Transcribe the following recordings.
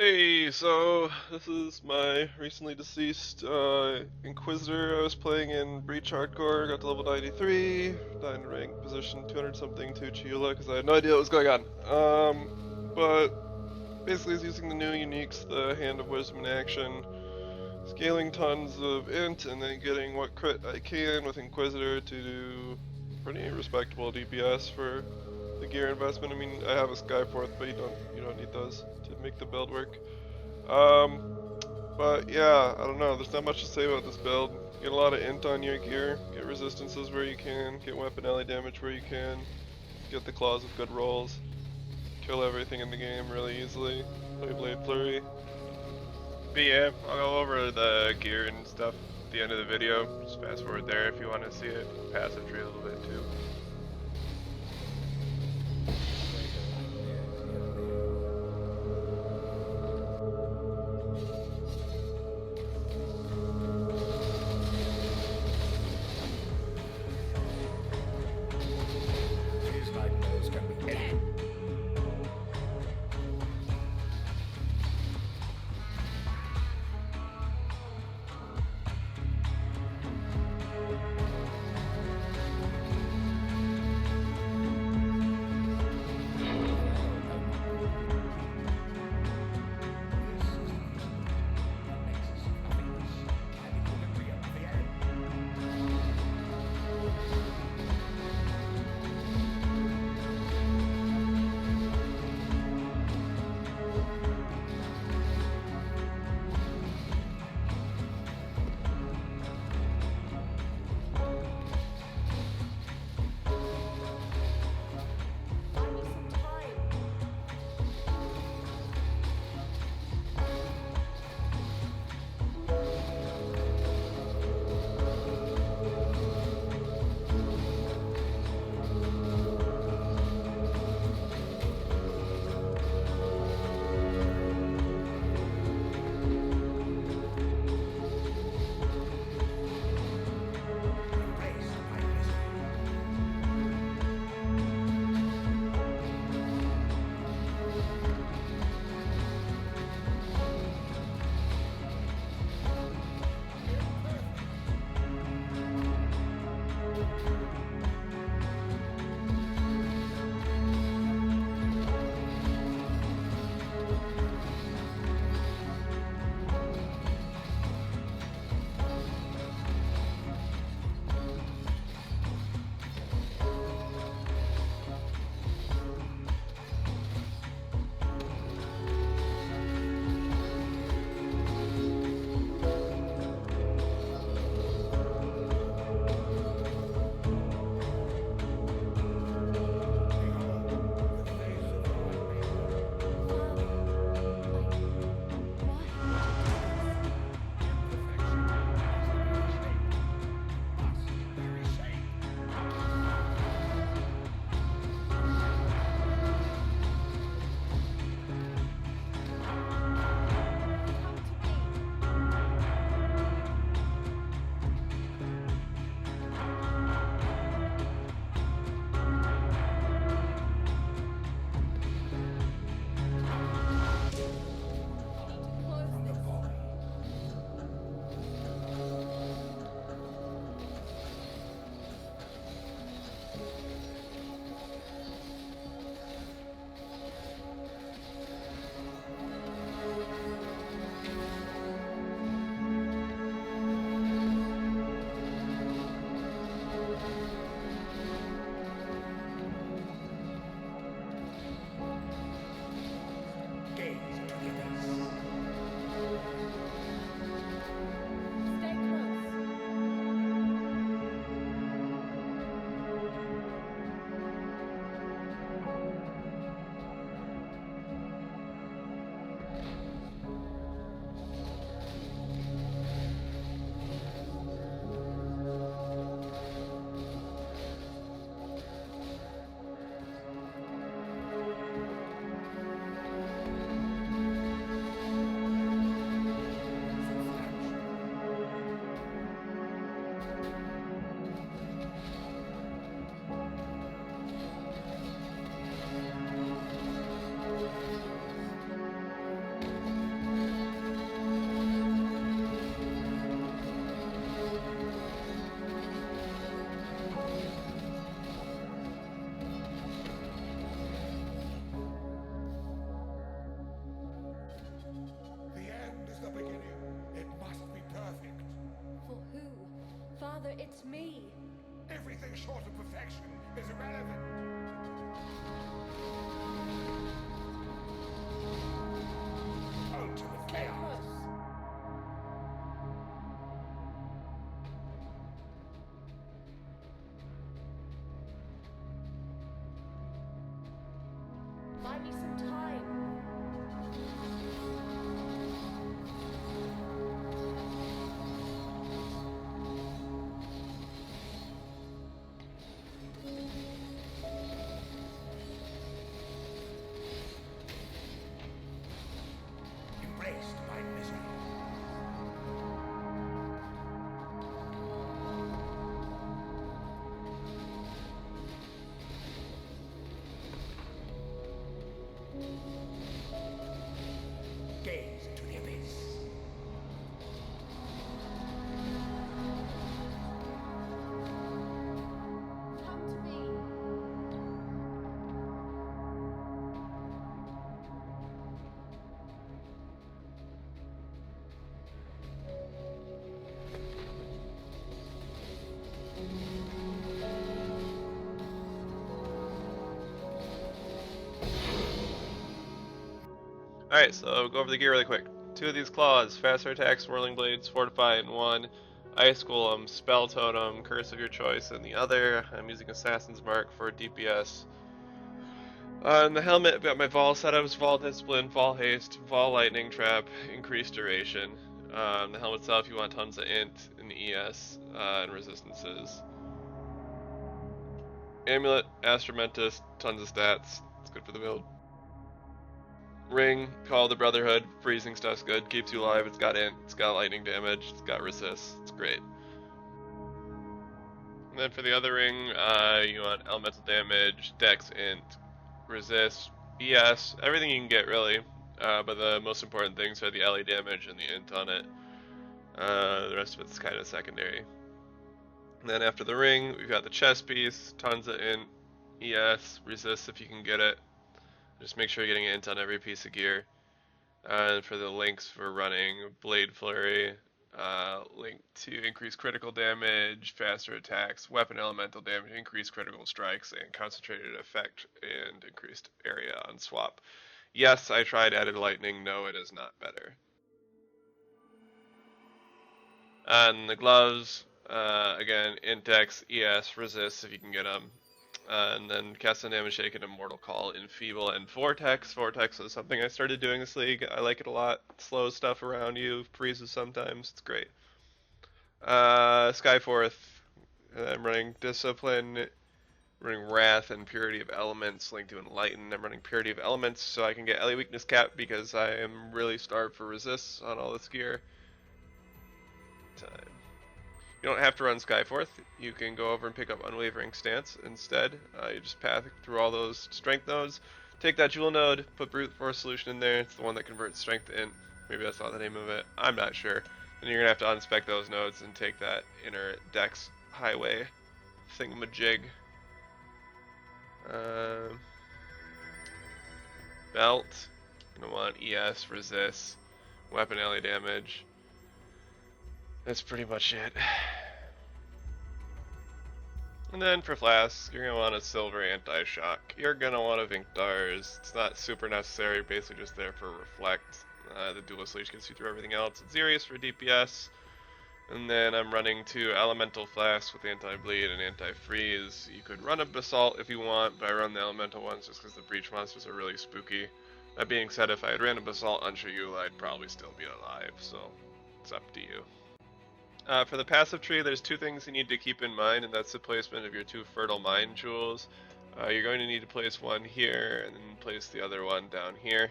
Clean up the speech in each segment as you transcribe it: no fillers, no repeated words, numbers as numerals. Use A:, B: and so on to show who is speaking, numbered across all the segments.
A: Hey, so this is my recently deceased Inquisitor. I was playing in Breach Hardcore, got to level 93, died in rank position 200 something to Chiula because I had no idea what was going on. But basically it's using the new uniques, the Hand of Wisdom in action, scaling tons of int, and then getting what crit I can with Inquisitor to do pretty respectable DPS for the gear investment. I mean, I have a Skyforth, but you don't need those to make the build work. Um, but yeah, I don't know. There's not much to say about this build. Get a lot of int on your gear, get resistances where you can, get weapon ally damage where you can, get the claws with good rolls, kill everything in the game really easily. Play Blade Flurry.
B: But yeah, I'll go over the gear and stuff at the end of the video. Just fast forward there if you want to see it. Passive tree a little bit too.
C: These nightmares can be dead.
D: It's me.
C: Everything short of perfection is irrelevant. Ultimate
D: Stay
C: chaos.
D: close. Buy me some time.
C: Embraced by misery. Gaze into the abyss.
D: Come to me.
A: Alright, so go over the gear really quick. 2 of these claws, faster attacks, whirling blades, fortify in 1, ice golem, spell totem, curse of your choice in the other. I'm using assassin's mark for DPS. On the helmet, I've got my Vol setups, Vol discipline, Vol haste, Vol lightning trap, increased duration. The helmet itself, you want tons of int and ES and resistances. Amulet, Astromentus, tons of stats. It's good for the build. Ring, Call of the Brotherhood, freezing stuff's good, keeps you alive, it's got int, it's got lightning damage, it's got resist, it's great. And then for the other ring, you want elemental damage, dex, int, resist, ES, everything you can get really, but the most important things are the LE damage and the int on it. The rest of it's kind of secondary. And then after the ring, we've got the chest piece, tons of int, ES, resist if you can get it. Just make sure you're getting int on every piece of gear. And for the links for running, Blade Flurry, link to increase critical damage, faster attacks, weapon elemental damage, increased critical strikes, and concentrated effect and increased area on swap. Yes, I tried added lightning. No, it is not better. And the gloves, again, Intex, ES, resist if you can get them. And then cast on damage taken, Immortal Call, Enfeeble, and Vortex. Vortex is something I started doing this league. I like it a lot. It slows stuff around you, freezes sometimes. It's great. Skyforth. I'm running Discipline, running Wrath, and Purity of Elements, linked to Enlighten. I'm running Purity of Elements so I can get LE Weakness Cap because I am really starved for resists on all this gear. Time. You don't have to run Skyforth. You can go over and pick up Unwavering Stance instead. You just path through all those strength nodes. Take that jewel node, put Brute Force Solution in there. It's the one that converts strength to int. Maybe that's not the name of it. I'm not sure. Then you're going to have to unspec those nodes and take that inner Dex Highway thingamajig. Belt. You're going to want ES, Resist, Weapon LE damage. That's pretty much it. And then for flasks, you're going to want a silver anti-shock. You're going to want a Vinctars. It's not super necessary, basically just there for reflect. The duelist leash gets you through everything else. It's Xerius for DPS. And then I'm running 2 elemental flasks with anti-bleed and anti-freeze. You could run a basalt if you want, but I run the elemental ones just because the breach monsters are really spooky. That being said, if I had ran a basalt on Shayula, I'd probably still be alive, so it's up to you. For the passive tree, there's 2 things you need to keep in mind, and that's the placement of your 2 fertile mind jewels. You're going to need to place one here, and then place the other one down here.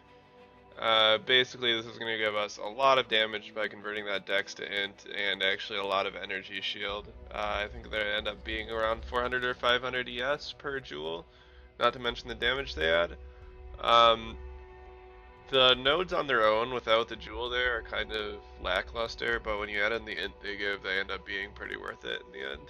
A: Basically, this is going to give us a lot of damage by converting that dex to int, and actually a lot of energy shield. I think they end up being around 400 or 500 ES per jewel, not to mention the damage they add. The nodes on their own without the jewel there are kind of lackluster, but when you add in the int they give, they end up being pretty worth it in the end.